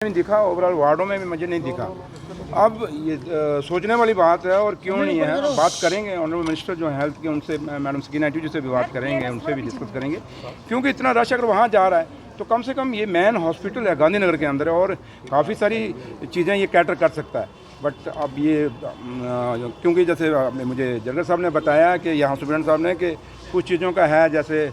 नहीं दिखा, ओवरऑल वार्डों में भी मुझे नहीं दिखा। अब ये सोचने वाली बात है और क्यों नहीं है, बात करेंगे ऑनरेबल मिनिस्टर जो हेल्थ के, उनसे मैडम सकीना आंटी जी से भी बात करेंगे, उनसे भी डिस्कस करेंगे, क्योंकि इतना रश अगर वहाँ जा रहा है तो कम से कम ये मेन हॉस्पिटल है गांधीनगर के अंदर है और काफ़ी सारी चीज़ें ये कैटर कर सकता है। बट अब ये क्योंकि जैसे मुझे जनरल साहब ने बताया कि यहाँ सुप्रिटेंडेंट साहब ने कि कुछ चीज़ों का है, जैसे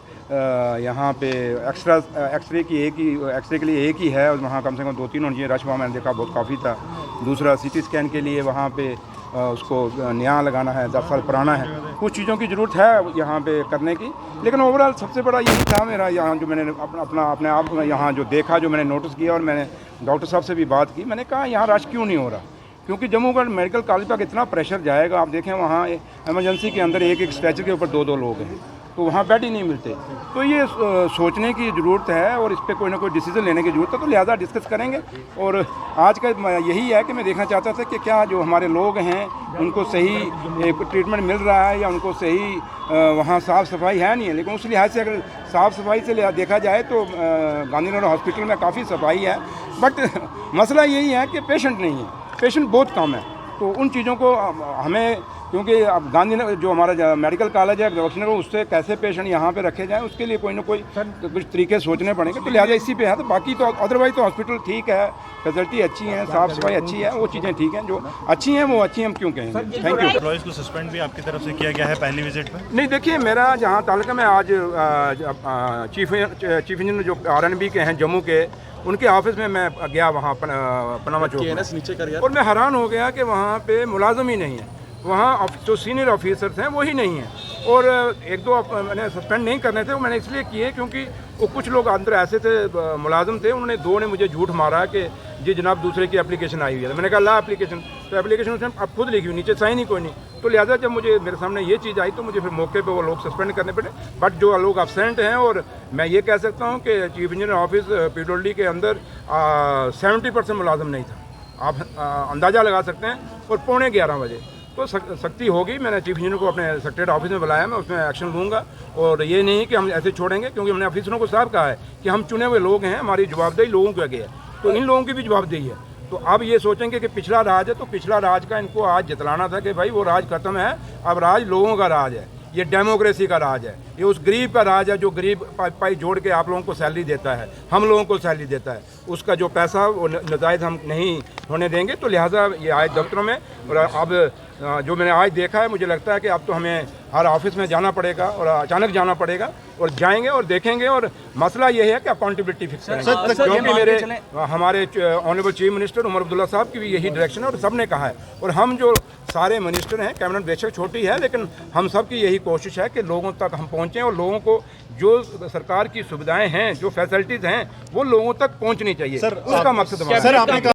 यहाँ पे एक्सरे के लिए एक ही है और वहाँ कम से कम 2-3 होनी चाहिए। रश वहाँ मैंने देखा बहुत काफ़ी था। दूसरा सीटी स्कैन के लिए वहाँ पे उसको नया लगाना है, 10 साल पुराना है। कुछ चीज़ों की ज़रूरत है यहाँ पे करने की, लेकिन ओवरऑल सबसे बड़ा यही था मेरा यहाँ जो मैंने अपने आप यहाँ जो देखा, जो मैंने नोटिस किया और मैंने डॉक्टर साहब से भी बात की। मैंने कहा यहाँ रश क्यों नहीं हो रहा, क्योंकि जम्मू का मेडिकल कॉलेज तक इतना प्रेशर जाएगा। आप देखें वहाँ इमरजेंसी के अंदर एक स्ट्रेचर के ऊपर 2-2 लोग हैं, तो वहाँ बेड ही नहीं मिलते। तो ये सोचने की ज़रूरत है और इस पर कोई ना कोई डिसीजन लेने की ज़रूरत है, तो लिहाजा डिस्कस करेंगे। और आज का यही है कि मैं देखना चाहता था कि क्या जो हमारे लोग हैं उनको सही एक ट्रीटमेंट मिल रहा है या उनको सही वहाँ साफ़ सफाई है नहीं है। लेकिन उस लिहाज से अगर साफ़ सफाई से देखा जाए तो गांधीनगर हॉस्पिटल में काफ़ी सफाई है, बट मसला यही है कि पेशेंट नहीं है, पेशेंट बहुत कम है। तो उन चीज़ों को हमें, क्योंकि अब गांधीनगर जो हमारा मेडिकल कॉलेज है गवर्नर को, उससे कैसे पेशेंट यहाँ पे रखे जाएं, उसके लिए कोई ना कोई कुछ तरीके सोचने पड़ेंगे। तो लिहाजा इसी पे है। तो बाकी तो अदरवाइज तो हॉस्पिटल ठीक है, फैसिलिटी अच्छी है, साफ़ सफाई अच्छी है, वो चीज़ें ठीक हैं, जो अच्छी हैं वो अच्छी, हम क्यों कहेंगे। Thank you. एम्प्लॉइज़ को सस्पेंड भी आपकी तरफ से किया गया है पहली विजिट में? नहीं, देखिए मेरा जहाँ ताल्लुका में आज चीफ इंजीनियर जो RNB के हैं जम्मू के, उनके ऑफिस में मैं गया वहाँ पनामा चौक में, और मैं हैरान हो गया कि वहाँ पे मुलाजिम ही नहीं है। वहाँ जो सीनियर ऑफिसर्स हैं वही नहीं हैं, और 1-2 मैंने सस्पेंड नहीं करने थे, वो मैंने इसलिए किए क्योंकि वो कुछ लोग अंदर ऐसे थे मुलाजिम थे, उन्होंने 2 ने मुझे झूठ मारा कि जी जनाब दूसरे की एप्लीकेशन आई हुई है। मैंने कहा ला एप्लीकेशन, तो एप्लीकेशन उसने अब खुद लिखी हुई, नीचे साइन ही कोई नहीं। तो लिहाजा जब मुझे मेरे सामने ये चीज़ आई तो मुझे फिर मौके पे वो लोग सस्पेंड करने पड़े। बट जो लोग एब्सेंट हैं, और मैं ये कह सकता हूँ कि चीफ इंजीनियर ऑफिस PWD के अंदर 70% मुलाजिम नहीं था, आप अंदाज़ा लगा सकते हैं। और 11:15 बजे तो सख्ती होगी। मैंने चीफ इंजीनियर को अपने सेक्रेटरी ऑफिस में बुलाया, मैं उसमें एक्शन लूँगा। और ये नहीं कि हम ऐसे छोड़ेंगे, क्योंकि हमने ऑफिसरों को साफ कहा है कि हम चुने हुए लोग हैं, हमारी जवाबदेही लोगों के आगे है, तो इन लोगों की भी जवाबदेही है। तो अब ये सोचेंगे कि पिछला राज है, तो पिछला राज का इनको आज जतलाना था कि भाई वो राज खत्म है, अब राज लोगों का राज है, ये डेमोक्रेसी का राज है, ये उस गरीब का राज है जो गरीब पाई जोड़ के आप लोगों को सैलरी देता है, हम लोगों को सैलरी देता है, उसका जो पैसा वो नजायज़ हम नहीं होने देंगे। तो लिहाजा ये आए दफ्तरों में, और अब जो मैंने आज देखा है, मुझे लगता है कि अब तो हमें हर ऑफिस में जाना पड़ेगा और अचानक जाना पड़ेगा, और जाएंगे और देखेंगे। और मसला ये है कि अकाउंटेबिलिटी फिक्स करेंगे, क्योंकि मेरे हमारे honourable chief minister Omar Abdullah साहब की भी यही डायरेक्शन है और सब ने कहा है। और हम जो सारे मिनिस्टर हैं, कैबिनेट बेशक छोटी है, लेकिन हम सब की यही कोशिश है कि लोगों तक हम पहुँचें और लोगों को जो सरकार की सुविधाएं हैं, जो फैसिलिटीज़ हैं, वो लोगों तक पहुँचनी चाहिए। उसका मकसद हमारा।